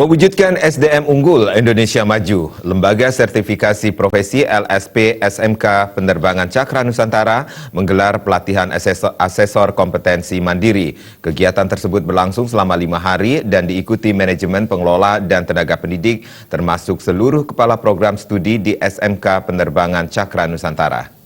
Mewujudkan SDM unggul Indonesia Maju, Lembaga Sertifikasi Profesi LSP SMK Penerbangan Cakra Nusantara menggelar pelatihan asesor kompetensi mandiri. Kegiatan tersebut berlangsung selama 5 hari dan diikuti manajemen pengelola dan tenaga pendidik, termasuk seluruh kepala program studi di SMK Penerbangan Cakra Nusantara.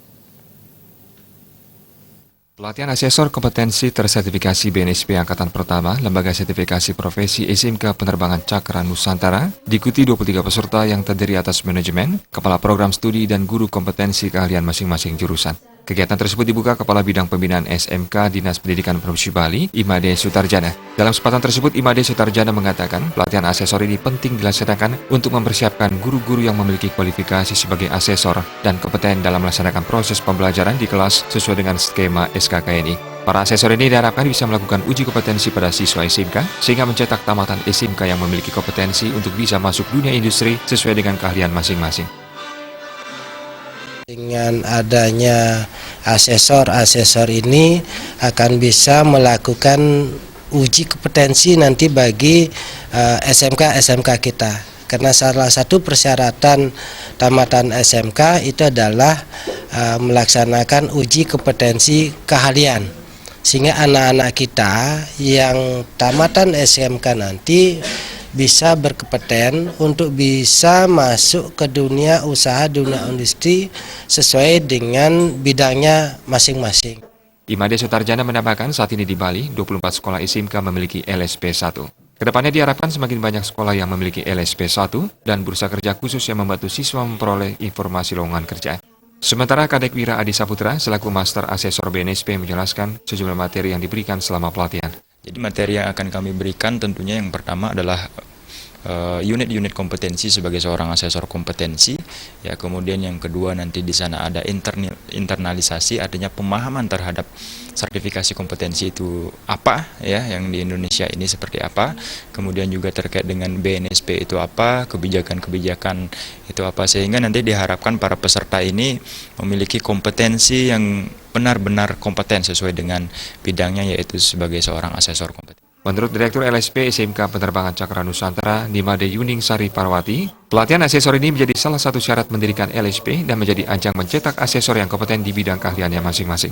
Pelatihan asesor kompetensi tersertifikasi BNSP Angkatan Pertama, Lembaga Sertifikasi Profesi SMK Penerbangan Cakra Nusantara, diikuti 23 peserta yang terdiri atas manajemen, kepala program studi, dan guru kompetensi keahlian masing-masing jurusan. Kegiatan tersebut dibuka Kepala Bidang Pembinaan SMK Dinas Pendidikan Provinsi Bali, Imade Sutarjana. Dalam kesempatan tersebut, Imade Sutarjana mengatakan pelatihan asesor ini penting dilaksanakan untuk mempersiapkan guru-guru yang memiliki kualifikasi sebagai asesor dan kompeten dalam melaksanakan proses pembelajaran di kelas sesuai dengan skema SKKNI. Para asesor ini diharapkan bisa melakukan uji kompetensi pada siswa SMK sehingga mencetak tamatan SMK yang memiliki kompetensi untuk bisa masuk dunia industri sesuai dengan keahlian masing-masing. Dengan adanya asesor ini akan bisa melakukan uji kompetensi nanti bagi SMK kita. Karena salah satu persyaratan tamatan SMK itu adalah melaksanakan uji kompetensi keahlian. Sehingga anak-anak kita yang tamatan SMK nanti bisa berkompeten untuk bisa masuk ke dunia usaha, dunia industri sesuai dengan bidangnya masing-masing. Imade Sutarjana menambahkan saat ini di Bali, 24 sekolah SMK memiliki LSP 1. Kedepannya diharapkan semakin banyak sekolah yang memiliki LSP 1 dan bursa kerja khusus yang membantu siswa memperoleh informasi lowongan kerja. Sementara Kadek Wira Adi Saputra selaku Master Asesor BNSP menjelaskan sejumlah materi yang diberikan selama pelatihan. Jadi materi yang akan kami berikan tentunya yang pertama adalah unit-unit kompetensi sebagai seorang asesor kompetensi, ya. Kemudian yang kedua nanti di sana ada internalisasi, artinya pemahaman terhadap sertifikasi kompetensi itu apa, ya, yang di Indonesia ini seperti apa. Kemudian juga terkait dengan BNSP itu apa, kebijakan-kebijakan itu apa, sehingga nanti diharapkan para peserta ini memiliki kompetensi yang benar-benar kompeten sesuai dengan bidangnya, yaitu sebagai seorang asesor kompetensi. Menurut Direktur LSP SMK Penerbangan Cakra Nusantara, Nimade Yuning Sari Parwati, pelatihan asesor ini menjadi salah satu syarat mendirikan LSP dan menjadi ajang mencetak asesor yang kompeten di bidang keahliannya masing-masing.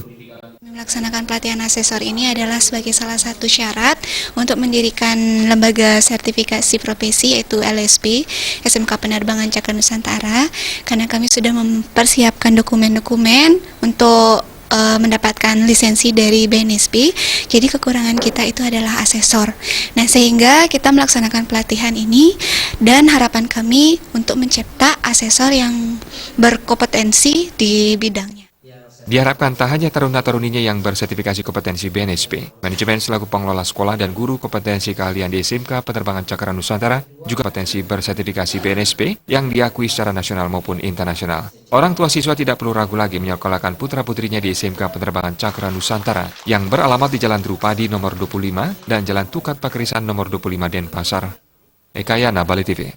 Melaksanakan pelatihan asesor ini adalah sebagai salah satu syarat untuk mendirikan lembaga sertifikasi profesi yaitu LSP SMK Penerbangan Cakra Nusantara, karena kami sudah mempersiapkan dokumen-dokumen untuk mendapatkan lisensi dari BNSP. Jadi kekurangan kita itu adalah asesor. Nah, sehingga kita melaksanakan pelatihan ini dan harapan kami untuk mencetak asesor yang berkompetensi di bidangnya. Diharapkan tak hanya taruna-taruninya yang bersertifikasi kompetensi BNSP, manajemen selaku pengelola sekolah dan guru kompetensi keahlian di SMK Penerbangan Cakra Nusantara juga kompetensi bersertifikasi BNSP yang diakui secara nasional maupun internasional. Orang tua siswa tidak perlu ragu lagi menyekolahkan putra-putrinya di SMK Penerbangan Cakra Nusantara yang beralamat di Jalan Drupadi nomor 25 dan Jalan Tukat Pakrisan nomor 25 Denpasar. Ekayana, Bali TV.